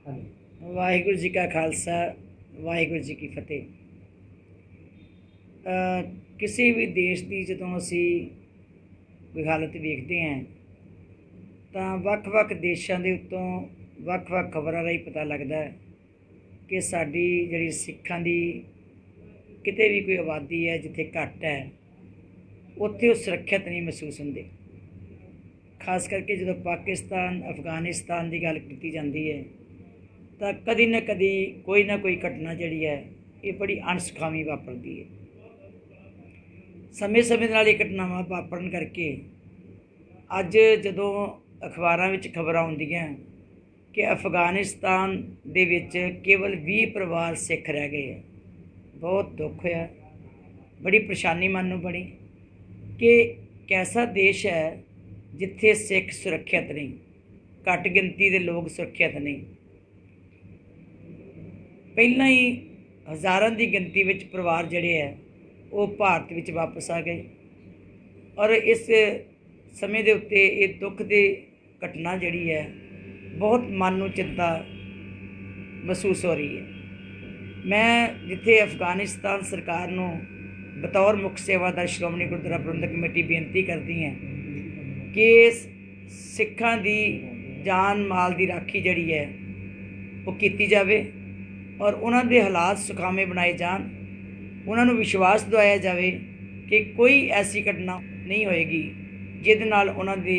वाहिगुरू जी का खालसा वाहिगुरू जी की फतेह। किसी भी देश की जदों असी कोई हालत देखते हैं तो ਵੱਖ-ਵੱਖ देशों के उत्तों ਵੱਖ-ਵੱਖ खबरों राही पता लगता है कि साडी जिहड़ी सिखां दी किते भी कोई आबादी है जिथे घट है उत्थे वो सुरक्षित नहीं महसूस होंदे। खास करके जो पाकिस्तान अफगानिस्तान की गल की जाती है तो कदी ना कदी कोई ना कोई घटना जिहड़ी है ये बड़ी अणसुखावी वापरती है। समय समय नाल ये घटनावां वापरन करके अज जदों अखबारां विच खबरां आउंदियां कि अफगानिस्तान दे विच केवल 20 परिवार सिख रह गए हैं, बहुत दुख होया, बड़ी परेशानी मन नूं बनी कि कैसा देश है जिथे सिख सुरक्षित नहीं, घट गिनती के लोग सुरक्षित नहीं। पहला ही हज़ारां की गिनती विच परिवार जिहड़े है वो भारत विच वापस आ गए और इस समय के उत्ते ये दुख की घटना जिहड़ी है बहुत मन नूं चिंता महसूस हो रही है। मैं जिथे अफगानिस्तान सरकार नूं बतौर मुख सेवादार श्रोमणी गुरुद्वारा प्रबंधक कमेटी बेनती करती हैं कि सिखां दी जान माल की राखी जिहड़ी है वो कीती जावे और उन्हां दे हालात सुखावे बनाए जान, उन्हां नूं विश्वास दिवाया जाए कि कोई ऐसी घटना नहीं होएगी जिहदे नाल उन्हां दी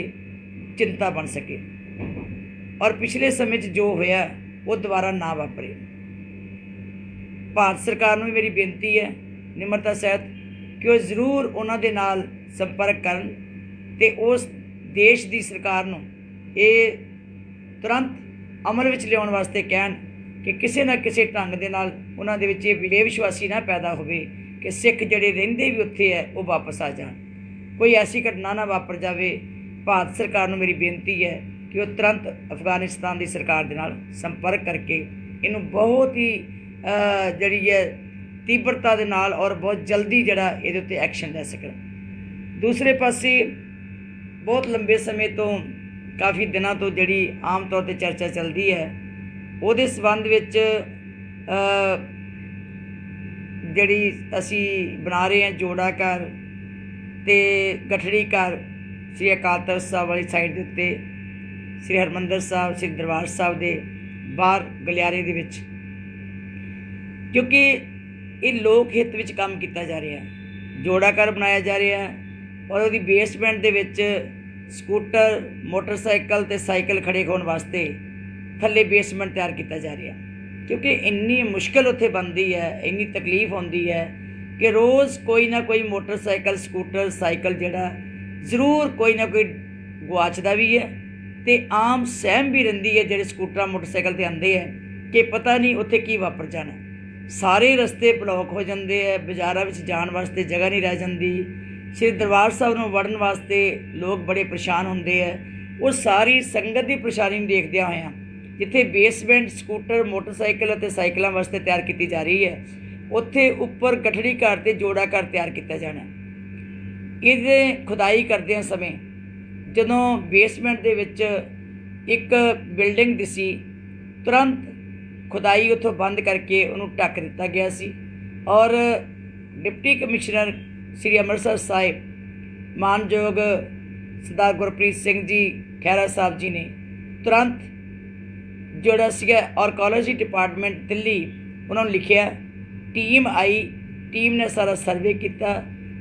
चिंता बन सके और पिछले समय जो होया वो दोबारा ना वापरे। भारत सरकार नूं मेरी बेनती है निमरता सहित कि वो जरूर उन्हां दे नाल संपर्क करन ते उस देश की सरकार नूं ये तुरंत अमल विच लियाउण वास्ते कहण कि किसी न किसी ढंग दे नाल उन्हां दे विच बेविश्वासी ना पैदा होवे कि सिख जिहड़े रहिंदे भी उत्थे है वो वापस आ जाण, कोई ऐसी घटना ना वापर जावे। भारत सरकार नूं मेरी बेनती है कि वो तुरंत अफगानिस्तान की सरकार दे नाल संपर्क करके इनू बहुत ही जिहड़ी है तीव्रता दे नाल और बहुत जल्दी जिहड़ा इहदे उत्ते एक्शन लै सकण। दूसरे पासे बहुत लंबे समय तो काफ़ी दिनों तो जिहड़ी आम तौर पर चर्चा चलती है ਉਹਦੇ संबंध विच जिहड़ी असी बना रहे हैं जोड़ा घर ते गठड़ी घर श्री अकाल तख्त साहब वाली साइड के उत्ते श्री हरमंदर साहब श्री दरबार साहब के बाहर गलियारे दे विच, क्योंकि ये लोक हित विच काम किया जा रहा है। जोड़ा घर बनाया जा रहा है और उसकी बेसमेंट दे विच स्कूटर मोटरसाइकिल ते साइकिल खड़े होने वास्ते थले बेसमेंट तैयार किया जा रहा, क्योंकि इन्नी मुश्किल उत्थे बनती है, इन्नी तकलीफ होती है कि रोज़ कोई ना कोई मोटरसाइकिल स्कूटर साइकिल जिहड़ा जरूर कोई ना कोई गुआचदा भी है ते आम सहम भी रहिंदी है जिहड़े स्कूटर मोटरसाइकिल ते आंदे है कि पता नहीं उत्थे की वापर जाना। सारे रस्ते ब्लॉक हो जाते हैं, बाज़ारां विच जाण वास्ते जगह नहीं रह जाती, श्री दरबार साहब नूं वड़न वास्ते लोग बड़े परेशान होंदे है। वो सारी संगत की परेशानी देखदे होए जिथे बेसमेंट स्कूटर मोटरसाइकिल और साइकिलों वास्ते तैयार की जा रही है उत्थे उपर गठड़ी घर ते जोड़ा घर तैयार किया जाना। ये खुदाई करदे समय जदों बेसमेंट दे विच एक बिल्डिंग दिसी तुरंत खुदाई उत्थों बंद करके उन्होंने ढक दिता गया सी और डिप्टी कमिश्नर श्री अमृतसर साहिब मानयोग सरदार गुरप्रीत सिंह जी खैरा साहब जी ने तुरंत जोड़ा सीगा आर्कोलॉजी डिपार्टमेंट दिल्ली उन्होंने लिखिया, टीम आई, टीम ने सारा सर्वे किया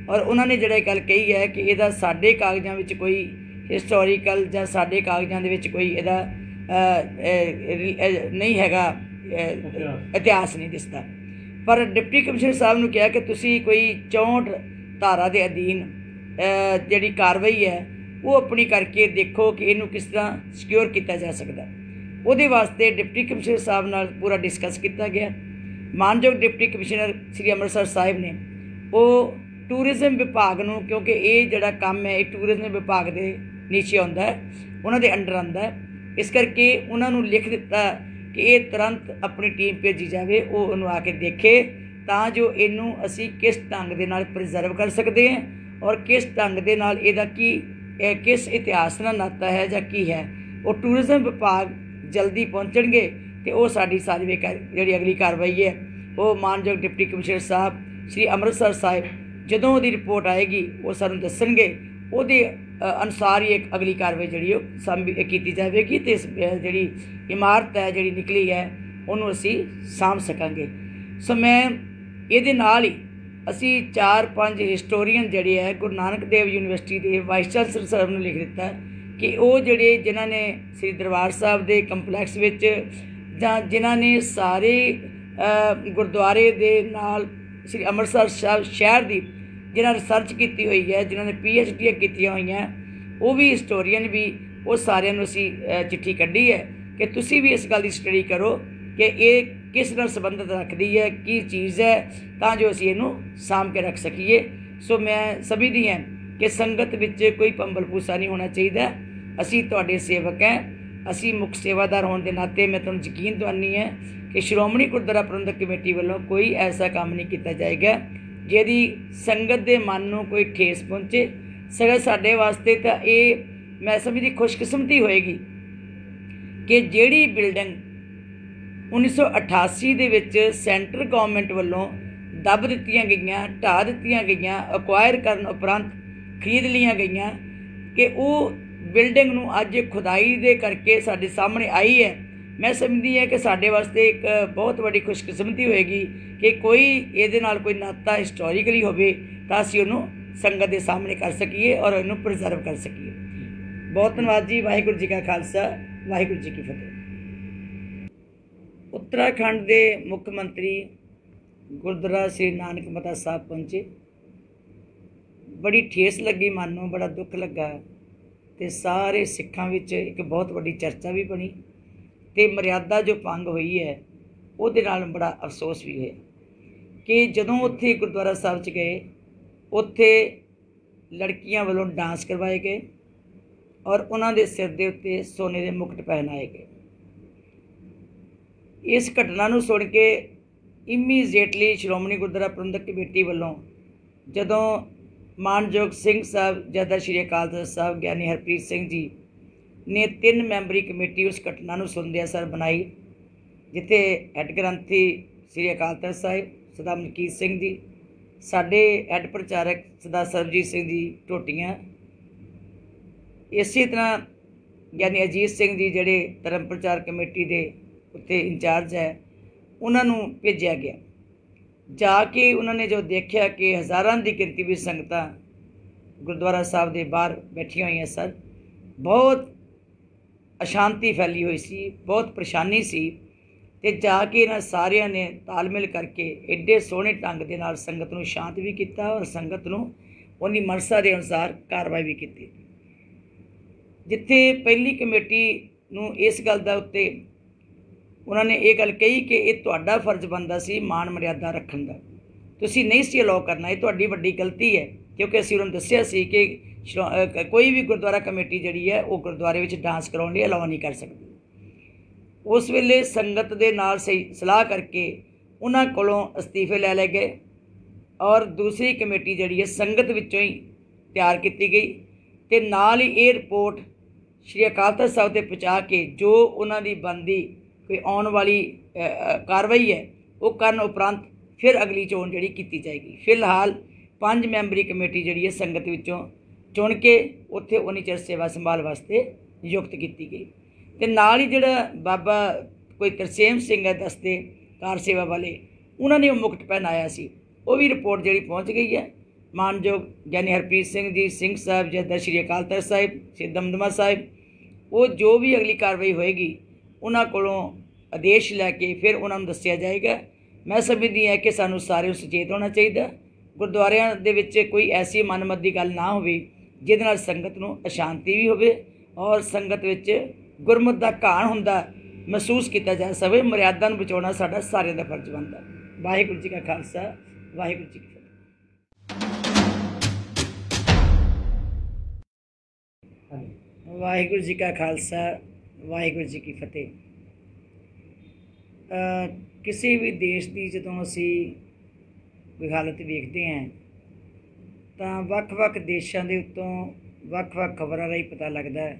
और उन्होंने जिहड़ा गल कही है कि इहदा साडे कागज़ां विच कोई हिस्टोरीकल जां साडे कागज़ां दे विच कोई इहदा नहीं हैगा, इतिहास नहीं दिसदा। पर डिप्टी कमिश्नर साहब नूं कहा कि तुसीं कोई 64 धारा के अधीन जिहड़ी कार्रवाई है वो अपनी करके देखो कि इनू किस तरह सिक्योर किया जा सकता। उहदे वास्ते डिप्टी कमिश्नर साहब नाल पूरा डिस्कस किया गया। मानयोग डिप्टी कमिश्नर श्री अमृतसर साहिब ने वो टूरिज़म विभाग नूं, क्योंकि ये जिहड़ा काम है ये टूरिज़म विभाग के नीचे आउंदा है, उन्हां दे अंडर आउंदा है, इस करके उन्हां नूं लिख दिता कि ये तुरंत अपनी टीम भेजी जाए, वो उन्होंने आके देखे तां जो इनू असी किस ढंग दे नाल प्रिजर्व कर सकते हैं और किस ढंग दे नाल इहदा की किस इतिहास नाल नाता है जां की है। वो टूरिज़म विभाग जल्दी पहुँचणगे तो वो साड़ी सारी जी अगली कार्रवाई है वो मानयोग डिप्टी कमिश्नर साहब श्री अमृतसर साहिब जदों वो रिपोर्ट आएगी वो सानूं दस्सणगे ਉਹਦੇ अनुसार ही एक अगली कार्रवाई जी की जाएगी तो इस जी इमारत है जी निकली है उन्होंने असी साम सकांगे। सो मैं ये नाल ही असी 4-5 हिस्टोरीयन जड़े है गुरु नानक देव यूनिवर्सिटी के वाइस चांसलर साहब ने लिख दिता कि वो जड़े जिन्होंने श्री दरबार साहब के कंपलैक्स विच जां जिन्होंने सारे गुरुद्वारे दे नाल श्री अमृतसर साहब शहर की जिन्हें रिसर्च की हुई है जिन्होंने PhD की हुई हैं वो भी हिस्टोरीयन भी वो सारे असी चिट्ठी कढ़ी है कि तुसी भी इस गल की स्टडी करो कि ये किस नाल संबंधित रखती है की चीज़ है तां जो असी इनू साम के रख सकीए। सो मैं समझदी हैं कि संगत विच कोई पंबल पूसा नहीं होना चाहिए। असी तुहाडे सेवक हैं, असी मुख सेवादार होने के नाते मैं तुहानूं यकीन दवानी है कि श्रोमणी गुरुद्वारा प्रबंधक कमेटी वालों कोई ऐसा काम नहीं किया जाएगा जिहदी संगत के मन में कोई ठेस पहुँचे। सगों साडे वास्ते तो ये मैं समझदी खुशकिस्मती होएगी कि जिहड़ी building 1988 they which central government वालों दब दित्तियां गईयां, ढा दित्तियां गईयां, अक्वायर करन उपरंत खरीद लियां गईयां कि वो बिल्डिंग नूं अज खुदाई दे करके साडे सामने आई है। मैं समझदी है कि साडे वास्ते एक बहुत बड़ी खुशकिस्मती होएगी कि कोई ये नाल कोई नाता हिस्टोरिकली होवे तां असीं उहनूं संगत के सामने कर सकीए और इनू प्रिजर्व कर सकीए। बहुत धन्यवाद जी। वाहिगुरू जी का खालसा, वाहिगुरू जी की फतेह। उत्तराखंड के मुख्यमंत्री गुरुद्वारा श्री नानक मता साहब पहुँचे, बड़ी ठेस लगी मन नूं, बड़ा दुख लगा तो सारे सिखां विच एक बहुत बड़ी चर्चा भी बनी तो मर्यादा जो भंग हुई है उहदे नाल बड़ा अफसोस भी होया कि जदों उत्थे गुरुद्वारा साहब च गए उत्थे लड़कियां वालों डांस करवाए गए और उन्हां दे सिर दे उत्ते सोने के मुकुट पहनाए गए। इस घटना नूं सुण के इमीजिएटली श्रोमणी गुरुद्वारा प्रबंधक कमेटी वालों जदों मानयोग सिंह साहब जदा श्री अकाल तख्त साहब ज्ञानी हरप्रीत सिंह जी ने 3 मैंबरी कमेटी उस घटना नूं सुनदियां सर बनाई, जिथे हैड ग्रंथी श्री अकाल तख्त साहिब सरदार मलकीत सिंह जी, साडे हैड प्रचारक सरदार सरबजीत सिंह जी टोटियां, इसी तरह ज्ञानी अजीत सिंह जी जिहड़े धर्म प्रचार कमेटी के उत्ते इंचार्ज है, उन्होंने भेजा गया। जाके उन्होंने जो देखा कि हज़ारां की गिनती में संगतां गुरुद्वारा साहब के बाहर बैठियां हुई सर, बहुत अशांति फैली हुई सी, बहुत परेशानी सी ते जाके इन्हां सारियां ने तालमेल करके एडे सोहणे ढंग दे नाल संगत नूं शांत भी किया और संगत नूं उन्दी मनसा के अनुसार कार्रवाई भी की। जिथे पहली कमेटी नूं इस गल दा उत्ते उन्होंने ये गल कही कि यह तुहाडा फर्ज बनता सी मान मर्यादा रखण दा, तुसीं नहीं सी अलाउ करना, ये तुहाडी वड्डी गलती है क्योंकि असीं उन्होंने दस्सिया सी कि कोई भी गुरुद्वारा कमेटी जिहड़ी है वो गुरुद्वारे विच डांस कराउण लई अलाउ नहीं कर सकती। उस वेले संगत दे नाल सही सलाह करके उन्हां कोलों अस्तीफे लै गए और दूसरी कमेटी जिहड़ी है संगत विचों ही तैयार की गई ते नाल ही ये रिपोर्ट श्री अकाल तख्त साहब ते पहुँचा के जो उन्हां दी बनदी कोई आने वाली कार्रवाई है वो करन उपरंत फिर अगली चोन जी की जाएगी। फिलहाल 5 मैंबरी कमेटी जी है संगत विचों चुन के उत्थे उन्नी चिर सेवा संभाल वास्ते नियुक्त की गई। तो नाल ही जिहड़ा बाबा कोई तरसेम सिंह है दसते कार सेवा वाले उन्होंने मुकुट पहनाया सी, वो भी रिपोर्ट जी पहुँच गई है। मानयोग ज्ञानी हरप्रीत सिंह जी सिंह साहब जदा श्री अकाल तख्त साहिब श्री दमदमा साहिब, वो जो भी अगली कार्रवाई होएगी उन्हां कोलों आदेश लैके फिर उन्होंने दस्सिया जाएगा। मैं समझदी है कि सानू सारे सुचेत होना चाहिए, गुरुद्वारियां दे विच कोई ऐसी मनमत की गल ना होवे जिहदे नाल संगत नूं अशांति भी होवे और संगत विच गुरमत दा घाण हुंदा महसूस किया जा सके। मर्यादा नूं बचाउणा साडा सारिਆਂ दा फर्ज बनदा। वाहिगुरू जी का खालसा, वाहिगुरू जी की फतेह। वाहिगुरू जी का खालसा, वाहिगुरू जी की फतेह। किसी भी देश की जदों असी कोई हालत देखते हैं तो वख-वख देशों के उत्तों वख-वख खबरों राही पता लगता है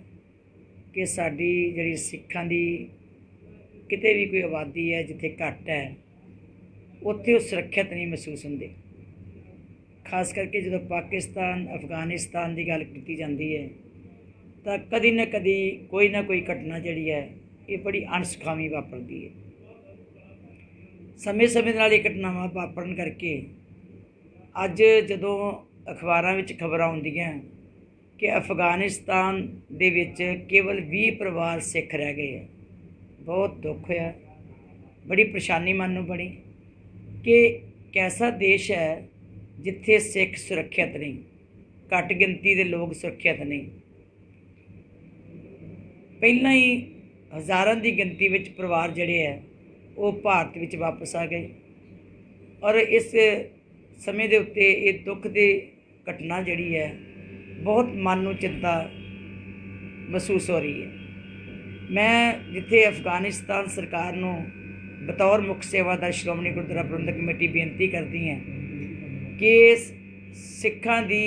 कि साडी जिहड़ी सिखां दी किते भी कोई आबादी है जिथे घट है उत्थे वो सुरक्षित नहीं महसूस होंगे। खास करके जो पाकिस्तान अफगानिस्तान की गल की जाती है तो कदी ना कदी कोई ना कोई घटना जिहड़ी है ये बड़ी अणसुखावी वापरती है। समय समय नाल ये घटनावां वापरन करके अज जदों अखबारां विच खबरां आउंदियां कि अफगानिस्तान दे विच केवल 20 परिवार सिख रह गए हैं, बहुत दुख होया, बड़ी परेशानी मन नूं बनी कि कैसा देश है जिथे सिख सुरक्षित नहीं, घट गिनती के लोग सुरक्षित नहीं। पहला ही हज़ारां की गिनती विच परिवार जिहड़े है वो भारत विच वापस आ गए और इस समय के उत्ते ये दुख की घटना जिहड़ी है बहुत मन नूं चिंता महसूस हो रही है। मैं जिथे अफगानिस्तान सरकार नूं बतौर मुख सेवादार श्रोमणी गुरुद्वारा प्रबंधक कमेटी बेनती करती है कि सिखां दी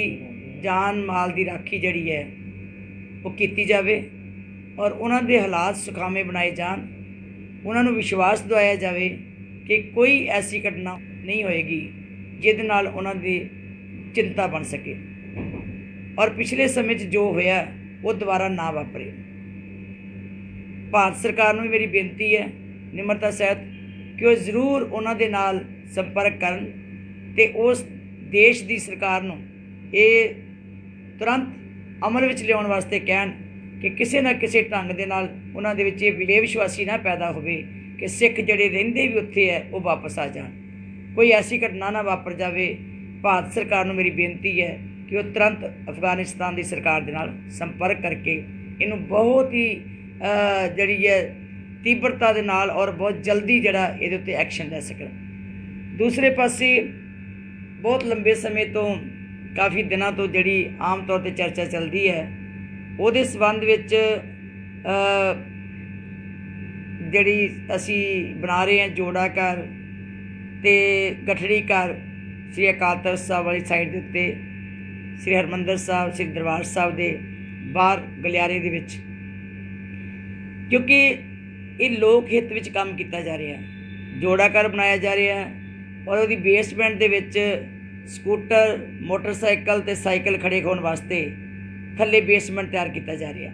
जान माल की राखी जिहड़ी है वो कीती जावे और उन्हां दे हालात सुखावे बनाए जान, उन्हां नूं विश्वास दिवाया जाए कि कोई ऐसी घटना नहीं होएगी जिहदे नाल उन्हां दी चिंता बन सके और पिछले समय जो होया वो दोबारा ना वापरे। भारत सरकार नूं मेरी बेनती है निमरता सहित कि वो जरूर उन्हां दे नाल संपर्क करन ते उस देश की सरकार नूं ये तुरंत अमल विच लियाउण वास्ते कहण कि किसी ना किसी ढंग दे नाल उन्हां दे विच ये बेविश्वासी ना पैदा होवे कि सिख जिहड़े रहिंदे भी उत्थे है वो वापस आ जाण, कोई ऐसी घटना ना वापर जावे। भारत सरकार नूं मेरी बेनती है कि वो तुरंत अफगानिस्तान की सरकार दे नाल संपर्क करके इनू बहुत ही जिहड़ी है तीव्रता दे नाल और बहुत जल्दी जिहड़ा इहदे उत्ते एक्शन लै सकण। दूसरे पासे बहुत लंबे समय तो काफ़ी दिनों तो जिहड़ी आम तौर पर चर्चा चलती है ਉਹਦੇ संबंध विच जिहड़ी असी बना रहे हैं जोड़ा घर ते गठड़ी घर श्री अकाल तख्त साहब वाली साइड के उत्ते श्री हरमंदर साहब श्री दरबार साहब के बाहर गलियारे दे विच, क्योंकि ये लोक हित विच काम किया जा रहा है। जोड़ा घर बनाया जा रहा है और उसकी बेसमेंट दे विच स्कूटर मोटरसाइकिल ते साइकिल खड़े होने वास्ते थले बेसमेंट तैयार किया जा रहा,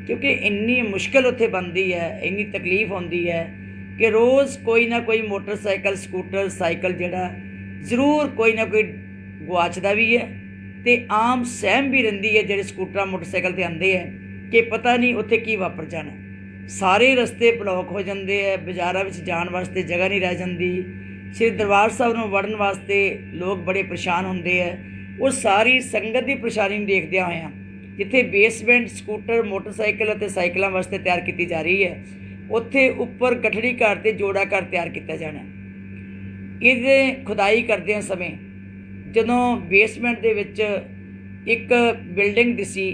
क्योंकि इन्नी मुश्किल उत्थे बनती है, इन्नी तकलीफ होती है कि रोज़ कोई ना कोई मोटरसाइकिल स्कूटर साइकिल जिहड़ा जरूर कोई ना कोई गुआचदा भी है ते आम सहम भी रहिंदी है जिहड़े स्कूटर मोटरसाइकिल ते आंदे है कि पता नहीं उत्थे की वापर जाना। सारे रस्ते ब्लॉक हो जाते हैं, बाज़ारां विच जाण वास्ते जगह नहीं रह जाती, श्री दरबार साहब नूं वड़न वास्ते लोग बड़े परेशान होंदे है। वो सारी संगत की परेशानी नूं देखदिआं होइआं जिथे बेसमेंट स्कूटर मोटरसाइकिल और साइकिलों वास्ते तैयार की जा रही है उत्थे उपर गठड़ी घर ते जोड़ा घर तैयार किया जाना। ये खुदाई करदे समय जदों बेसमेंट दे विच एक बिल्डिंग दिसी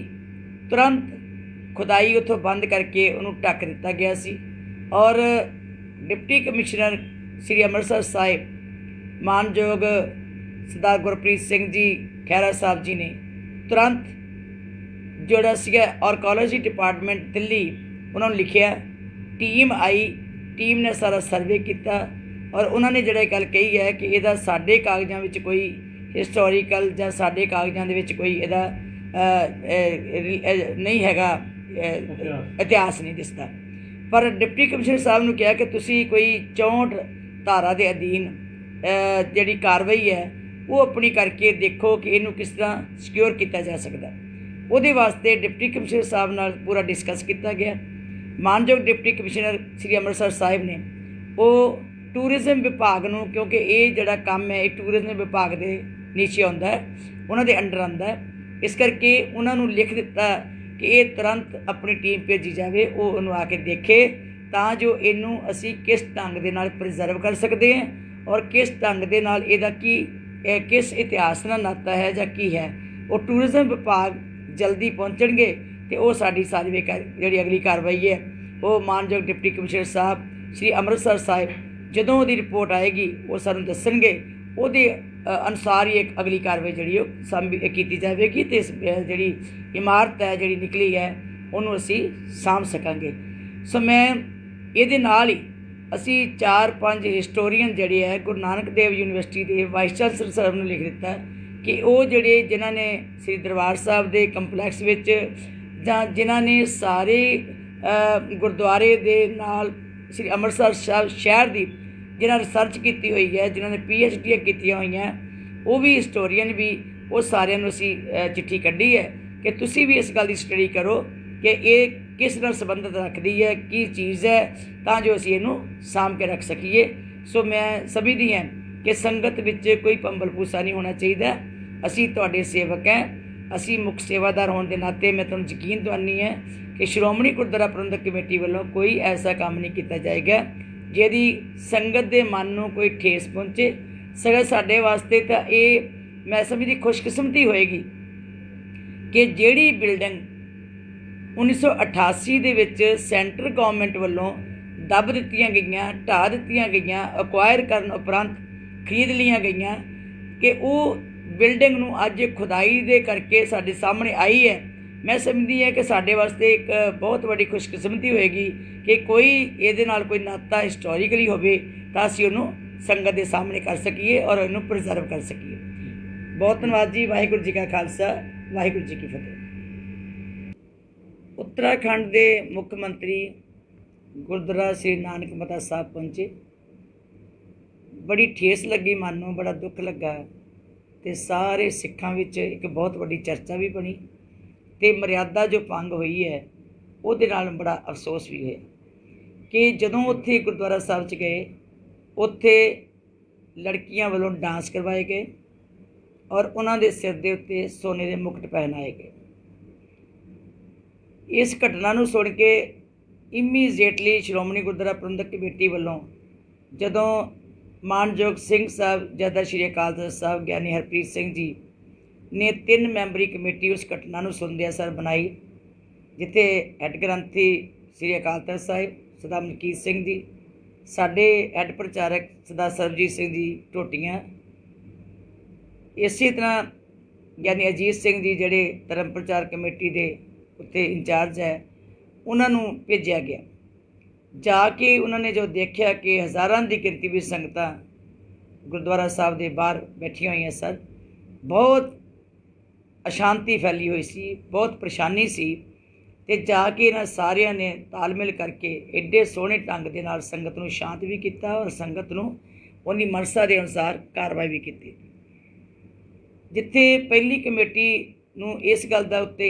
तुरंत खुदाई उत्थों बंद करके उन्होंने ढक दिता गया सी और डिप्टी कमिश्नर श्री अमृतसर साहिब मानयोग सरदार गुरप्रीत सिंह जी खैरा साहब जी ने तुरंत जोड़ा सीगा आर्कोलॉजी डिपार्टमेंट दिल्ली उन्होंने लिखिया, टीम आई, टीम ने सारा सर्वे किया और उन्होंने जिहड़ी गल कही है कि इहदा साडे कागजां विच कोई हिस्टोरीकल जां साडे कागजां दे विच कोई इहदा नहीं हैगा, इतिहास नहीं दिसदा। पर डिप्टी कमिश्नर साहब ने कहा कि तुसी कोई 64 धारा के अधीन जिहड़ी कार्रवाई है वो अपनी करके देखो कि इनू किस तरह सिक्योर किया जा सकता। उहदे वास्ते डिप्टी कमिश्नर साहब नाल पूरा डिस्कस किया गया। मानयोग डिप्टी कमिश्नर श्री अमृतसर साहिब ने वो टूरिज्म विभाग नूं, क्योंकि ये जिहड़ा काम है ये टूरिज्म विभाग के नीचे आउंदा है, उन्हां दे अंडर आउंदा है, इस करके उन्हां नूं लिख दिता कि ये तुरंत अपनी टीम भेजी जाए, वो उन्होंने आके देखे तां जो इनू असी किस ढंग दे नाल प्रिजर्व कर सकते हैं और किस ढंग दे नाल इहदा की किस इतिहास नाल नाता है जां की है। वो टूरिज्म विभाग जल्दी पहुँचणगे तो वो साडी सारी जिहड़ी अगली कार्रवाई है वो मानयोग डिप्टी कमिश्नर साहब श्री अमृतसर साहिब जदों उहदी रिपोर्ट आएगी वो सानूं दस्सणगे, उहदे अनुसार ही एक अगली कार्रवाई जिहड़ी की जाएगी तो इस जिहड़ी इमारत है जिहड़ी निकली है उन्होंने असी साम सकांगे। सो मैं इहदे नाल ही असी 4-5 हिस्टोरीयन जिहड़े है गुरु नानक देव यूनिवर्सिटी के वाइस चांसलर साहब ने लिख दिता कि वो जिहड़े जिन्हां ने श्री दरबार साहब के कंपलैक्स विच जां जिन्हां ने सारे गुरुद्वारे दे नाल श्री अमृतसर शहर की जिन्हां रिसर्च की हुई है, जिन्होंने PhD कीतियां हुई हैं, वो भी हिस्टोरीयन भी, वो सारिਆਂ ਨੂੰ ਅਸੀਂ चिट्ठी कढ़ी है कि तुसी भी इस गल की स्टडी करो कि ये किस नाल संबंधित रखती है, की चीज़ है, तां जो असीं इहनूं साम के रख सकीए। सो मैं समझदी हां कि संगत विच कोई पंबल पूसा नहीं होना चाहिए। असीं तुहाडे सेवक हैं, असीं मुख सेवादार होने के नाते मैं तुहानूं यकीन दवानी है कि श्रोमणी गुरुद्वारा प्रबंधक कमेटी वालों कोई ऐसा काम नहीं किया जाएगा जिहदी संगत के मन में कोई ठेस पहुँचे। सगों साडे वास्ते तो ये मैं समझदी खुशकिस्मती होएगी कि जिहड़ी बिल्डिंग 1988 दे विच सेंटर गवर्नमेंट वालों दब दित्तियां गईयां, ढा दित्तियां गईयां, अक्वायर करन उपरंत खरीद लियां गईयां, कि वो बिल्डिंग नूं अज खुदाई दे करके साडे सामने आई है। मैं समझदी है कि साडे वास्ते एक बहुत बड़ी खुशकिस्मती होएगी कि कोई इहदे नाल कोई नाता हिस्टोरिकली होवे तां असीं उहनूं संगत के सामने कर सकीए और इहनूं प्रिजर्व कर सकीए। बहुत धन्यवाद जी। वाहिगुरू जी का खालसा, वाहिगुरू जी की फतेह। उत्तराखंड के मुख्यमंत्री गुरुद्वारा श्री नानक मता साहब पहुँचे, बड़ी ठेस लगी, मन में बड़ा दुख लगा, तो सारे सिखां विच एक बहुत बड़ी चर्चा भी बनी, तो मर्यादा जो भंग हुई है उहदे नाल बड़ा अफसोस भी होया कि जदों उत्थे गुरुद्वारा साहब च गए, उत्थे लड़कियां वालों डांस करवाए गए और उन्हां दे सिर दे उत्ते सोने के मुकुट पहनाए गए। इस घटना नूं सुण के इमीजिएटली श्रोमणी गुरुद्वारा प्रबंधक कमेटी वालों जदों मानयोग सिंह साहब जदा श्री अकाल तख्त साहब ज्ञानी हरप्रीत सिंह जी ने 3 मैंबरी कमेटी उस घटना नूं सुनदिया सर बनाई, जिथे हैड ग्रंथी श्री अकाल तख्त साहिब सरदार मलकीत सिंह जी, साडे हैड प्रचारक सरदार सरबजीत सिंह जी टोटियां, इसी तरह यानी अजीत सिंह जी जिहड़े धर्म प्रचार कमेटी के उत्ते इंचार्ज है, उन्होंने भेजा गया। जाके उन्होंने जो देखा कि हज़ारां की गिनती भी संगतां गुरुद्वारा साहब के बाहर बैठिया हुई सर, बहुत अशांति फैली हुई सी, बहुत परेशानी सी, ते जाके इन्हां सारियां ने तालमेल करके एडे सोहने ढंग दे नाल संगत नूं शांत भी किया और संगत नूं उन्दी मनसा के अनुसार कार्रवाई भी की। जिथे पहली कमेटी नूं इस गल दा उत्ते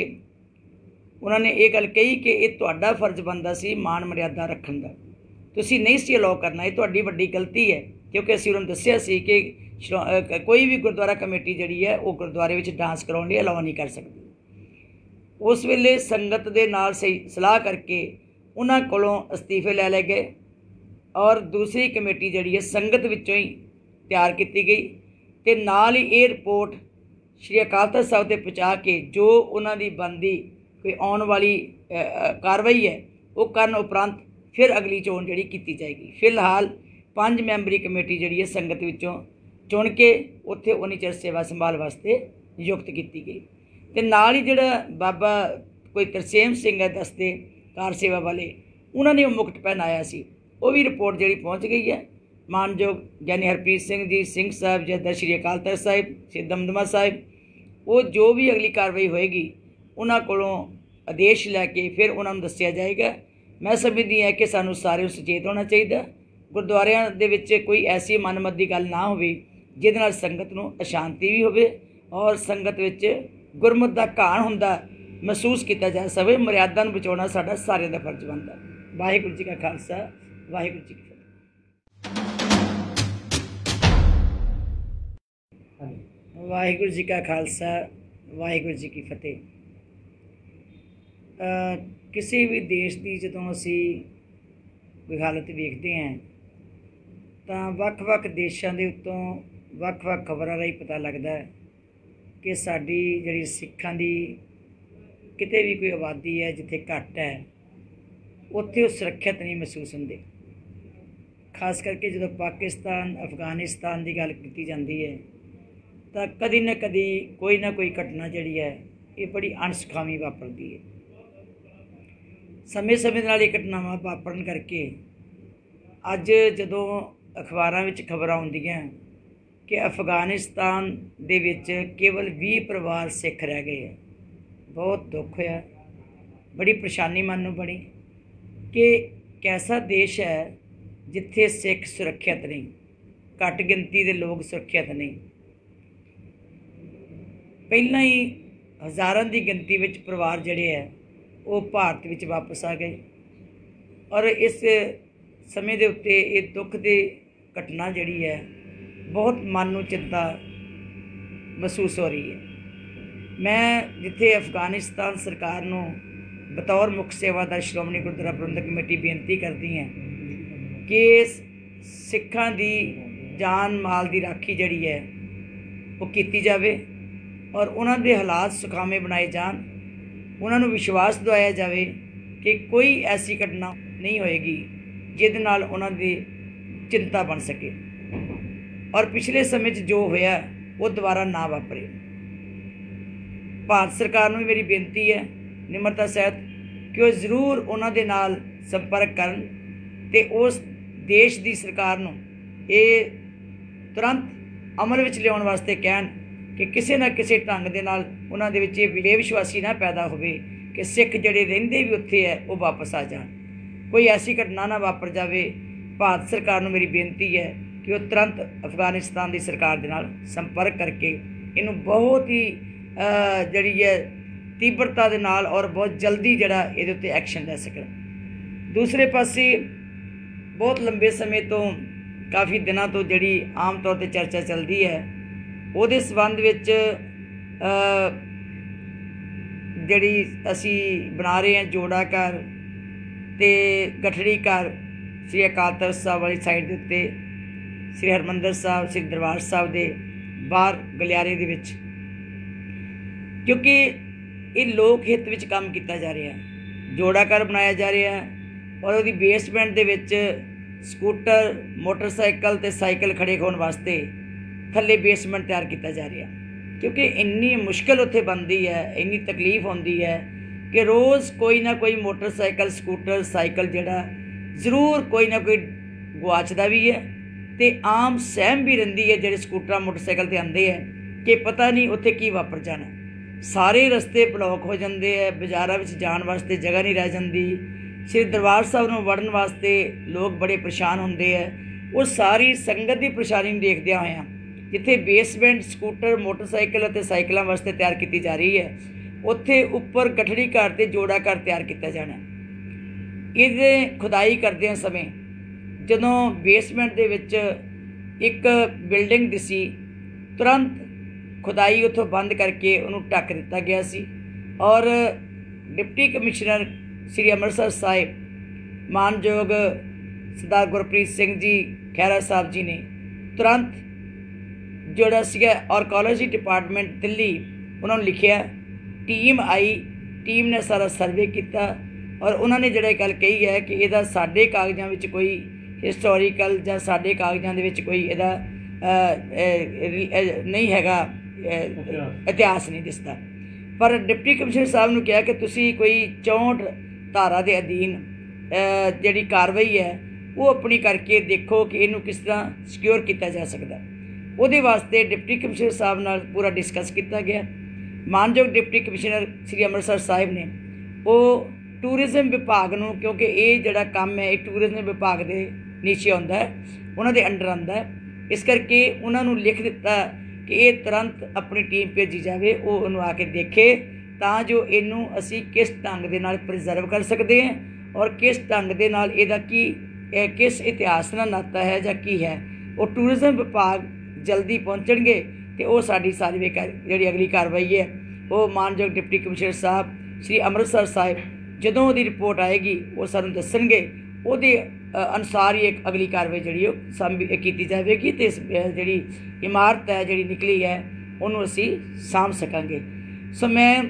उन्होंने ये गल कही कि यह तुहाडा फर्ज बनता सी मान मर्यादा रखण दा, तुसीं नहीं सी अलाउ करना, ये तुहाडी वड्डी गलती है, क्योंकि असीं उन्होंने दस्सिया सी कि कोई भी गुरुद्वारा कमेटी जिहड़ी है वो गुरुद्वारे विच डांस कराउण लई अलाउ नहीं कर सकती। उस वेले संगत दे नाल सही सलाह करके उन्हां कोलों अस्तीफे लै गए और दूसरी कमेटी जिहड़ी है संगत विचों ही तैयार की गई, ते नाल ही ये रिपोर्ट श्री अकाल तख्त साहब ते पहुँचा के जो उन्हां दी बनदी कोई आने वाली कार्रवाई है वो करन उपरंत फिर अगली चोण जिहड़ी कीती जाएगी। फिलहाल 5 मैंबरी कमेटी जिहड़ी है संगत विचों चुन के उत्थे उन्नी चिर सेवा संभाल वास्ते नियुक्त की गई। ते नाल ही जिहड़ा बाबा कोई तरसेम सिंह है दसदे कार सेवा वाले, उन्होंने वो मुकुट पहनाया सी, वो भी रिपोर्ट जिहड़ी पहुँच गई है। मानयोग ज्ञानी हरप्रीत सिंह जी सिंह साहब जदा श्री अकाल तख्त साहिब श्री दमदमा साहिब, वो जो भी अगली कार्रवाई होएगी उन्हां कोलों आदेश लैके फिर उन्होंने दस्सिया जाएगा। मैं समझदी है कि सानू सारे सुचेत होना चाहिए, गुरुद्वारियां दे विच कोई ऐसी मनमत की गल ना होवे जिहदे नाल संगत नूं अशांति भी होवे और संगत विच गुरमत दा घाण हुंदा महसूस किया जा सके। मर्यादा नूं बचाउणा साडा सारिਆਂ दा फर्ज बनदा। वाहिगुरू जी का खालसा, वाहिगुरू जी की फतेह। वाहिगुरू जी का खालसा, वाहिगुरू जी की फतेह। किसी भी देश की जदों असी कोई हालत देखते हैं तो वक्-वक् देशों के उत्तों वक्-वक् खबरों राही पता लगता है कि साडी जिहड़ी सिखां दी किते भी कोई आबादी है जिथे घट है उत्थे वो सुरक्षित नहीं महसूस होंदे। खास करके जो पाकिस्तान अफगानिस्तान की गल की जाती है तो कदी ना कदी कोई ना कोई घटना जिहड़ी है ये बड़ी अणसुखावी वापरती है। समय समय नाल ये घटनावां वापरन करके ਅੱਜ ਜਦੋਂ ਅਖਬਾਰਾਂ ਵਿੱਚ ਖਬਰਾਂ ਆਉਂਦੀਆਂ ਕਿ ਅਫਗਾਨਿਸਤਾਨ ਦੇ ਵਿੱਚ ਕੇਵਲ 20 ਪਰਿਵਾਰ ਸਿੱਖ ਰਹਿ ਗਏ ਹੈ, ਬਹੁਤ ਦੁੱਖ ਹੋਇਆ। ਬੜੀ ਪਰੇਸ਼ਾਨੀ ਮਨ ਨੂੰ ਬਣੀ ਕਿ ਕੈਸਾ ਦੇਸ਼ ਹੈ ਜਿੱਥੇ ਸਿੱਖ ਸੁਰੱਖਿਅਤ ਨਹੀਂ, ਘੱਟ ਗਿਣਤੀ ਦੇ ਲੋਕ ਸੁਰੱਖਿਅਤ ਨਹੀਂ। ਪਹਿਲਾਂ ਹੀ ਹਜ਼ਾਰਾਂ ਦੀ ਗਿਣਤੀ ਵਿੱਚ ਪਰਿਵਾਰ ਜਿਹੜੇ ਹੈ ਉਹ ਭਾਰਤ ਵਿੱਚ ਵਾਪਸ ਆ ਗਏ ਔਰ ਇਸ ਸਮੇਂ ਦੇ ਉੱਤੇ ਇਹ ਦੁੱਖ ਦੀ ਘਟਨਾ ਜਿਹੜੀ ਹੈ ਬਹੁਤ ਮਨ ਨੂੰ ਚਿੰਤਾ ਮਹਿਸੂਸ ਹੋ ਰਹੀ ਹੈ। ਮੈਂ ਜਿੱਥੇ ਅਫਗਾਨਿਸਤਾਨ ਸਰਕਾਰ ਨੂੰ ਬਤੌਰ ਮੁੱਖ ਸੇਵਾਦਾਰ ਸ਼੍ਰੋਮਣੀ ਗੁਰਦੁਆਰਾ ਪ੍ਰਬੰਧਕ ਕਮੇਟੀ ਬੇਨਤੀ ਕਰਦੀ ਹਾਂ ਕਿ ਸਿੱਖਾਂ ਦੀ ਜਾਨ ਮਾਲ ਦੀ ਰਾਖੀ ਜਿਹੜੀ ਹੈ ਉਹ ਕੀਤੀ ਜਾਵੇ ਔਰ ਉਹਨਾਂ ਦੇ ਹਾਲਾਤ ਸੁਖਾਵੇਂ ਬਣਾਏ ਜਾਣ। ਉਹਨਾਂ ਨੂੰ ਵਿਸ਼ਵਾਸ ਦਿਵਾਇਆ ਜਾਵੇ ਕਿ ਕੋਈ ਐਸੀ ਘਟਨਾ ਨਹੀਂ ਹੋਏਗੀ ਜਿਹਦੇ ਨਾਲ ਉਹਨਾਂ ਦੀ ਚਿੰਤਾ ਬਣ ਸਕੇ ਔਰ ਪਿਛਲੇ ਸਮੇਂ 'ਚ ਜੋ ਹੋਇਆ ਉਹ ਦੁਬਾਰਾ ਨਾ ਵਾਪਰੇ। ਭਾਰਤ ਸਰਕਾਰ ਨੂੰ ਮੇਰੀ ਬੇਨਤੀ ਹੈ ਨਿਮਰਤਾ ਸਹਿਤ ਕਿ ਉਹ ਜ਼ਰੂਰ ਉਹਨਾਂ ਦੇ ਨਾਲ ਸੰਪਰਕ ਕਰਨ ਅਤੇ ਉਸ ਦੇਸ਼ ਦੀ ਸਰਕਾਰ ਨੂੰ ਇਹ ਤੁਰੰਤ ਅਮਲ ਵਿੱਚ ਲਿਆਉਣ ਵਾਸਤੇ ਕਹਿਣ ਕਿ ਕਿਸੇ ਨਾ ਕਿਸੇ ਢੰਗ ਦੇ ਨਾਲ ਉਹਨਾਂ ਦੇ ਵਿੱਚ ਇਹ ਬੇਵਿਸ਼ਵਾਸੀ ਨਾ ਪੈਦਾ ਹੋਵੇ ਕਿ ਸਿੱਖ ਜਿਹੜੇ ਰਹਿੰਦੇ ਵੀ ਉੱਥੇ ਹੈ ਉਹ ਵਾਪਸ ਆ ਜਾਣ, ਕੋਈ ਐਸੀ ਘਟਨਾ ਨਾ ਵਾਪਰ ਜਾਵੇ। ਭਾਰਤ ਸਰਕਾਰ ਨੂੰ ਮੇਰੀ ਬੇਨਤੀ ਹੈ ਕਿ ਉਹ ਤੁਰੰਤ ਅਫਗਾਨਿਸਤਾਨ ਦੀ ਸਰਕਾਰ ਦੇ ਨਾਲ ਸੰਪਰਕ ਕਰਕੇ ਇਹਨੂੰ ਬਹੁਤ ਹੀ ਜਿਹੜੀ ਹੈ ਤੀਬਰਤਾ ਦੇ ਨਾਲ ਔਰ ਬਹੁਤ ਜਲਦੀ ਜਿਹੜਾ ਇਹਦੇ ਉੱਤੇ ਐਕਸ਼ਨ ਲੈ ਸਕਣ। ਦੂਸਰੇ ਪਾਸੇ ਬਹੁਤ ਲੰਬੇ ਸਮੇਂ ਤੋਂ ਕਾਫੀ ਦਿਨਾਂ ਤੋਂ ਜਿਹੜੀ ਆਮ ਤੌਰ 'ਤੇ ਚਰਚਾ ਚੱਲਦੀ ਹੈ ਉਹਦੇ ਸੰਬੰਧ ਵਿੱਚ ਜਿਹੜੀ ਅਸੀਂ ਬਣਾ ਰਹੇ ਹਾਂ ਜੋੜਾ ਘਰ ਅਤੇ ਗਠੜੀ ਘਰ ਸ੍ਰੀ ਅਕਾਲ ਤਖ਼ਤ ਸਾਹਿਬ ਵਾਲੀ ਸਾਈਡ ਦੇ ਉੱਤੇ ਸ੍ਰੀ ਹਰਿਮੰਦਰ ਸਾਹਿਬ ਸ੍ਰੀ ਦਰਬਾਰ ਸਾਹਿਬ ਦੇ ਬਾਹਰ ਗਲਿਆਰੇ ਦੇ ਵਿੱਚ, ਕਿਉਂਕਿ ਇਹ ਲੋਕ ਹਿੱਤ ਵਿੱਚ ਕੰਮ ਕੀਤਾ ਜਾ ਰਿਹਾ, ਜੋੜਾ ਘਰ ਬਣਾਇਆ ਜਾ ਰਿਹਾ ਔਰ ਉਹਦੀ ਬੇਸਮੈਂਟ ਦੇ ਵਿੱਚ ਸਕੂਟਰ ਮੋਟਰਸਾਈਕਲ ਅਤੇ ਸਾਈਕਲ ਖੜ੍ਹੇ ਹੋਣ ਵਾਸਤੇ ਥੱਲੇ ਬੇਸਮੈਂਟ ਤਿਆਰ ਕੀਤਾ ਜਾ ਰਿਹਾ, ਕਿਉਂਕਿ ਇੰਨੀ ਮੁਸ਼ਕਿਲ ਉੱਥੇ ਬਣਦੀ ਹੈ, ਇੰਨੀ ਤਕਲੀਫ ਹੁੰਦੀ ਹੈ ਕਿ ਰੋਜ਼ ਕੋਈ ਨਾ ਕੋਈ ਮੋਟਰਸਾਈਕਲ ਸਕੂਟਰ ਸਾਈਕਲ ਜਿਹੜਾ ਜ਼ਰੂਰ ਕੋਈ ਨਾ ਕੋਈ ਗੁਆਚਦਾ ਵੀ ਹੈ ਅਤੇ ਆਮ ਸਹਿਮ ਵੀ ਰਹਿੰਦੀ ਹੈ ਜਿਹੜੇ ਸਕੂਟਰਾਂ ਮੋਟਰਸਾਈਕਲ 'ਤੇ ਆਉਂਦੇ ਹੈ ਕਿ ਪਤਾ ਨਹੀਂ ਉੱਥੇ ਕੀ ਵਾਪਰ ਜਾਣਾ। ਸਾਰੇ ਰਸਤੇ ਬਲੌਕ ਹੋ ਜਾਂਦੇ ਹੈ, ਬਾਜ਼ਾਰਾਂ ਵਿੱਚ ਜਾਣ ਵਾਸਤੇ ਜਗ੍ਹਾ ਨਹੀਂ ਰਹਿ ਜਾਂਦੀ, ਸ੍ਰੀ ਦਰਬਾਰ ਸਾਹਿਬ ਨੂੰ ਵੜਨ ਵਾਸਤੇ ਲੋਕ ਬੜੇ ਪਰੇਸ਼ਾਨ ਹੁੰਦੇ ਹੈ। ਉਹ ਸਾਰੀ ਸੰਗਤ ਦੀ ਪਰੇਸ਼ਾਨੀ ਨੂੰ ਦੇਖਦਿਆਂ ਹੋਇਆਂ ਜਿੱਥੇ ਬੇਸਮੈਂਟ ਸਕੂਟਰ ਮੋਟਰਸਾਈਕਲ ਅਤੇ ਸਾਈਕਲਾਂ ਵਾਸਤੇ ਤਿਆਰ ਕੀਤੀ ਜਾ ਰਹੀ ਹੈ ਉੱਥੇ ਉੱਪਰ ਗਠੜੀ ਘਰ ਅਤੇ ਜੋੜਾ ਘਰ ਤਿਆਰ ਕੀਤਾ ਜਾਣਾ। ਇਹਦੇ ਖੁਦਾਈ ਕਰਦਿਆਂ ਸਮੇਂ ਜਦੋਂ ਬੇਸਮੈਂਟ ਦੇ ਵਿੱਚ ਇੱਕ ਬਿਲਡਿੰਗ ਦਿਸੀ, ਤੁਰੰਤ ਖੁਦਾਈ ਉੱਥੋਂ ਬੰਦ ਕਰਕੇ ਉਹਨੂੰ ਢੱਕ ਦਿੱਤਾ ਗਿਆ ਸੀ ਔਰ ਡਿਪਟੀ ਕਮਿਸ਼ਨਰ ਸ੍ਰੀ ਅੰਮ੍ਰਿਤਸਰ ਸਾਹਿਬ ਮਾਨਯੋਗ ਸਰਦਾਰ ਗੁਰਪ੍ਰੀਤ ਸਿੰਘ ਜੀ ਖਹਿਰਾ ਸਾਹਿਬ ਜੀ ਨੇ ਤੁਰੰਤ ਜਿਹੜਾ ਸੀਗਾ ਆਰਕੋਲੋਜੀ ਡਿਪਾਰਟਮੈਂਟ ਦਿੱਲੀ ਉਹਨਾਂ ਨੂੰ ਲਿਖਿਆ, ਟੀਮ ਆਈ, ਟੀਮ ਨੇ ਸਾਰਾ ਸਰਵੇ ਕੀਤਾ ਔਰ ਉਹਨਾਂ ਨੇ ਜਿਹੜਾ ਗੱਲ ਕਹੀ ਹੈ ਕਿ ਇਹਦਾ ਸਾਡੇ ਕਾਗਜ਼ਾਂ ਵਿੱਚ ਕੋਈ ਹਿਸਟੋਰੀਕਲ ਜਾਂ ਸਾਡੇ ਕਾਗਜ਼ਾਂ ਦੇ ਵਿੱਚ ਕੋਈ ਇਹਦਾ ਨਹੀਂ ਹੈਗਾ, ਇਤਿਹਾਸ ਨਹੀਂ ਦਿਸਦਾ। ਪਰ ਡਿਪਟੀ ਕਮਿਸ਼ਨਰ ਸਾਹਿਬ ਨੂੰ ਕਿਹਾ ਕਿ ਤੁਸੀਂ ਕੋਈ 64 ਧਾਰਾ ਦੇ ਅਧੀਨ ਜਿਹੜੀ ਕਾਰਵਾਈ ਹੈ ਉਹ ਆਪਣੀ ਕਰਕੇ ਦੇਖੋ ਕਿ ਇਹਨੂੰ ਕਿਸ ਤਰ੍ਹਾਂ ਸਿਕਿਉਰ ਕੀਤਾ ਜਾ ਸਕਦਾ। ਉਹਦੇ ਵਾਸਤੇ ਡਿਪਟੀ ਕਮਿਸ਼ਨਰ ਸਾਹਿਬ ਨਾਲ ਪੂਰਾ ਡਿਸਕਸ ਕੀਤਾ ਗਿਆ। ਮਾਨਯੋਗ ਡਿਪਟੀ ਕਮਿਸ਼ਨਰ ਸ੍ਰੀ ਅੰਮ੍ਰਿਤਸਰ ਸਾਹਿਬ ਨੇ ਉਹ ਟੂਰਿਜ਼ਮ ਵਿਭਾਗ ਨੂੰ, ਕਿਉਂਕਿ ਇਹ ਜਿਹੜਾ ਕੰਮ ਹੈ ਇਹ ਟੂਰਿਜ਼ਮ ਵਿਭਾਗ ਦੇ ਨੀਚੇ ਆਉਂਦਾ ਹੈ, ਉਹਨਾਂ ਦੇ ਅੰਡਰ ਆਉਂਦਾ ਹੈ, ਇਸ ਕਰਕੇ ਉਹਨਾਂ ਨੂੰ ਲਿਖ ਦਿੱਤਾ ਕਿ ਇਹ ਤੁਰੰਤ ਆਪਣੀ ਟੀਮ ਭੇਜੀ ਜਾਵੇ, ਉਹ ਉਹਨੂੰ ਆ ਕੇ ਦੇਖੇ ਤਾਂ ਜੋ ਇਹਨੂੰ ਅਸੀਂ ਕਿਸ ਢੰਗ ਦੇ ਨਾਲ ਪ੍ਰੀਜ਼ਰਵ ਕਰ ਸਕਦੇ ਹਾਂ ਔਰ ਕਿਸ ਢੰਗ ਦੇ ਨਾਲ ਇਹਦਾ ਕਿਸ ਇਤਿਹਾਸ ਨਾਲ ਨਾਤਾ ਹੈ ਜਾਂ ਕੀ ਹੈ। ਉਹ ਟੂਰਿਜ਼ਮ ਵਿਭਾਗ ਜਲਦੀ ਪਹੁੰਚਣਗੇ ਅਤੇ ਉਹ ਸਾਡੀ ਸਾਰੀ ਜਿਹੜੀ ਅਗਲੀ ਕਾਰਵਾਈ ਹੈ ਉਹ ਮਾਨਯੋਗ ਡਿਪਟੀ ਕਮਿਸ਼ਨਰ ਸਾਹਿਬ ਸ੍ਰੀ ਅੰਮ੍ਰਿਤਸਰ ਸਾਹਿਬ ਜਦੋਂ ਉਹਦੀ ਰਿਪੋਰਟ ਆਏਗੀ ਉਹ ਸਾਨੂੰ ਦੱਸਣਗੇ, ਉਹਦੇ ਅਨੁਸਾਰ ਹੀ ਇੱਕ ਅਗਲੀ ਕਾਰਵਾਈ ਜਿਹੜੀ ਉਹ ਕੀਤੀ ਜਾਵੇਗੀ ਅਤੇ ਜਿਹੜੀ ਇਮਾਰਤ ਹੈ ਜਿਹੜੀ ਨਿਕਲੀ ਹੈ ਉਹਨੂੰ ਅਸੀਂ ਸਾਂਭ ਸਕਾਂਗੇ। ਸੋ ਮੈਂ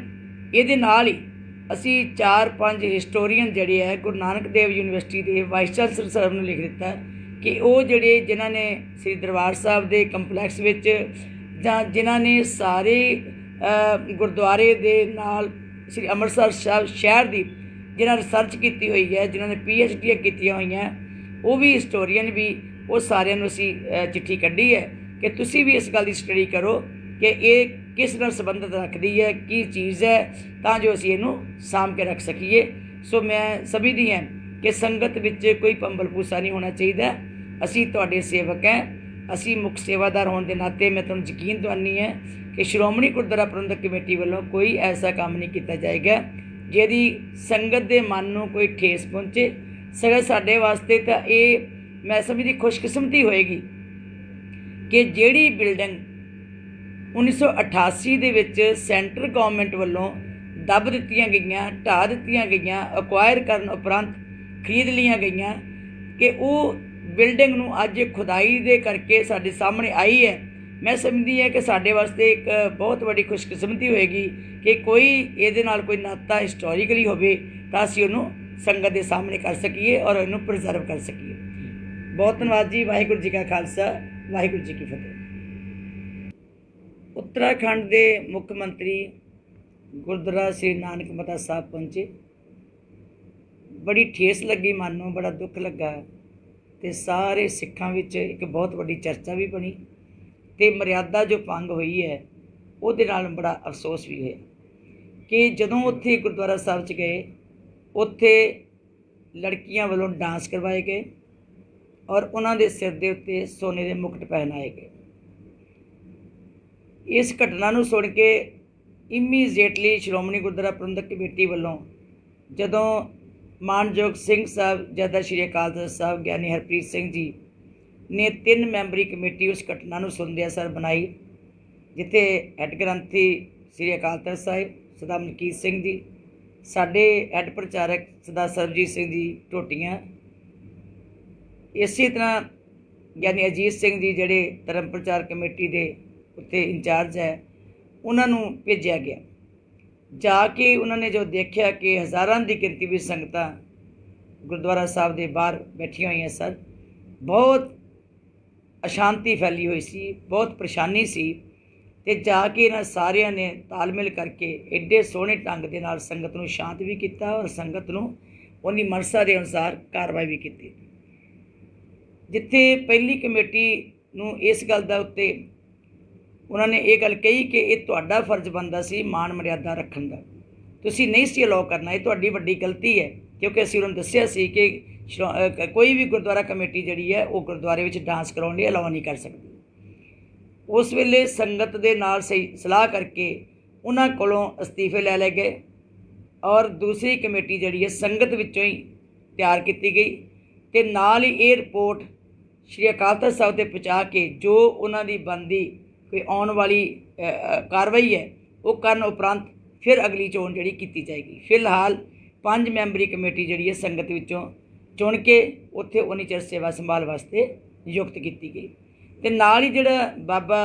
ਇਹਦੇ ਨਾਲ ਹੀ ਅਸੀਂ 4-5 ਹਿਸਟੋਰੀਅਨ ਜਿਹੜੇ ਹੈ ਗੁਰੂ ਨਾਨਕ ਦੇਵ ਯੂਨੀਵਰਸਿਟੀ ਦੇ ਵਾਈਸ ਚਾਂਸਲਰ ਸਾਹਿਬ ਨੂੰ ਲਿਖ ਦਿੱਤਾ ਕਿ ਉਹ ਜਿਹੜੇ ਜਿਨ੍ਹਾਂ ਨੇ ਸ੍ਰੀ ਦਰਬਾਰ ਸਾਹਿਬ ਦੇ ਕੰਪਲੈਕਸ ਵਿੱਚ ਜਾਂ ਜਿਨ੍ਹਾਂ ਨੇ ਸਾਰੇ ਗੁਰਦੁਆਰੇ ਦੇ ਨਾਲ ਸ੍ਰੀ ਅੰਮ੍ਰਿਤਸਰ ਸਾਹਿਬ ਸ਼ਹਿਰ ਦੀ ਜਿਨ੍ਹਾਂ ਰਿਸਰਚ ਕੀਤੀ ਹੋਈ ਹੈ, ਜਿਨ੍ਹਾਂ ਨੇ PhD ਕੀਤੀਆਂ ਹੋਈਆਂ, वो भी हिस्टोरीਅਨ भी वो सारिਆਂ ਨੂੰ ਅਸੀਂ चिट्ठी ਕੱਢੀ है कि तुसी भी इस गल की स्टडी करो कि ये किस नाल संबंधित रखती है, की चीज़ है, तां जो असीं इहनूं साਂਭ के रख सकीए। सो मैं समझदी हां कि संगत विच कोई पंबल पूसा नहीं होना चाहिए। असीं तुहाडे सेवक हैं, असीं मुख सेवादार होने के नाते मैं तुहानूं यकीन दवानी है कि श्रोमणी गुरुद्वारा प्रबंधक कमेटी वालों कोई ऐसा काम नहीं किया जाएगा जिहदी संगत के मन नूं कोई ठेस पहुँचे। सगों साडे वास्ते तां ये मैं समझदी खुशकिस्मती होएगी कि जिहड़ी बिल्डिंग 1988 ਦੇ ਵਿੱਚ ਸੈਂਟਰ गवर्नमेंट ਵੱਲੋਂ ਦੱਬ ਦਿੱਤੀਆਂ ਗਈਆਂ, ਢਾਹ ਦਿੱਤੀਆਂ ਗਈਆਂ, ਅਕਵਾਇਰ ਕਰਨ ਉਪਰੰਤ ਖਰੀਦ ਲੀਆਂ ਗਈਆਂ, कि वो बिल्डिंग नूं अज खुदाई दे करके साडे सामने आई है। मैं समझदी है कि साडे वास्ते एक बहुत बड़ी खुशकिस्मती होएगी कि कोई इहदे नाल कोई नाता हिस्टोरिकली होवे तां असीं उहनूं संगत दे सामने कर सकीए और इहनूं प्रिजर्व कर सकीए। बहुत धन्नवाद जी। वाहिगुरू जी का खालसा, वाहिगुरू जी की फतेह। उत्तराखंड के मुख्यमंत्री गुरुद्वारा श्री नानक मता साहब पहुँचे। बड़ी ठेस लगी, मन नूं बड़ा दुख लगा, तो सारे सिखां विच एक बहुत बड़ी चर्चा भी बनी, तो मर्यादा जो भंग हुई है उहदे नाल बड़ा अफसोस भी होया कि जदों उत्थे गुरुद्वारा साहब च गए, उत्थे लड़कियां वालों डांस करवाए गए और उन्हां दे सिर दे उत्ते सोने दे मुकुट पहनाए गए। इस घटना नूं सुण के इमीजिएटली श्रोमणी गुरुद्वारा प्रबंधक कमेटी वालों जदों मानयोग सिंह साहब जदा श्री अकाल तख्त साहब ज्ञानी हरप्रीत सिंह जी ने 3 मैंबरी कमेटी उस घटना नूं सुनदियां सर बनाई, जिथे हैड ग्रंथी श्री अकाल तख्त साहिब सरदार मलकीत सिंह जी, साडे हैड प्रचारक सरदार सरबजीत सिंह जी टोटियां, इसी तरह ज्ञानी अजीत सिंह जी जिहड़े धर्म प्रचार कमेटी के उत्ते इंचार्ज है, उन्होंने भेजा गया। जाके उन्होंने जो देखा कि हज़ारां की गिनती में संगतां गुरुद्वारा साहब के बाहर बैठियां हुई सर, बहुत अशांति फैली हुई सी, बहुत परेशानी सी, ते जाके इन्हां सारियां ने तालमेल करके एडे सोहने ढंग दे नाल संगत नूं शांत भी किया और संगत नूं उन्दी मनसा के अनुसार कार्रवाई भी की। जिथे पहली कमेटी नूं इस गल दा उत्ते उन्होंने ये गल कही कि यह तुहाडा फर्ज बनता सी मान मर्यादा रखण दा, तुसीं नहीं सी अलाउ करना, ये तुहाडी वड्डी गलती है, क्योंकि असीं उन्होंने दस्सिया सी कि कोई भी गुरुद्वारा कमेटी जिहड़ी है वो गुरुद्वारे विच डांस कराउण लई अलाउ नहीं कर सकती। उस वेले संगत दे नाल सही सलाह करके उन्हां कोलों अस्तीफे लै लए गए और दूसरी कमेटी जिहड़ी है संगत विचों ही तैयार की गई, ते नाल ही ये रिपोर्ट श्री अकाल तख्त साहब ते पहुँचा के जो उन्हां दी बनदी कोई आने वाली कार्रवाई है वो करन उपरंत फिर अगली चोन जी की जाएगी। फिलहाल 5 मैंबरी कमेटी जी है संगत विचों चुन के उत्थे उन्नी चिर सेवा संभाल वास्ते नियुक्त की गई। तो नाल ही जिहड़ा बाबा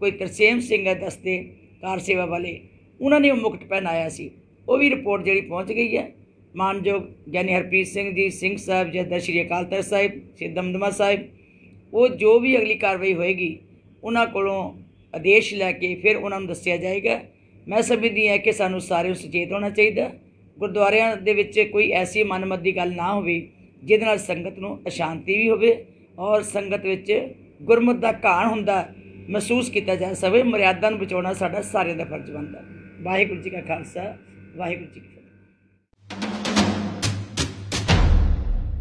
कोई तरसेम सिंह है दसते कार सेवा वाले, उन्होंने मुकुट पहनाया सी, वो भी रिपोर्ट जी पहुँच गई है। मानयोग ज्ञानी हरप्रीत सिंह जी सिंह साहब जदा श्री अकाल तख्त साहिब श्री दमदमा साहिब, वो जो भी अगली कार्रवाई होएगी उन्होंने कोलों आदेश लैके फिर उन्होंने दस्सिया जाएगा। मैं समझदी है कि सानू सारे सचेत होना चाहिए, गुरुद्वारियां दे विच कोई ऐसी मनमत की गल ना होवे जिहदे नाल संगत नूं अशांति भी होवे और संगत विच गुरमत दा घाण हुंदा महसूस किया जा सके। मर्यादा नूं बचाउणा साडा सारिਆਂ दा फर्ज बनदा। वाहिगुरू जी का खालसा, वाहिगुरू जी की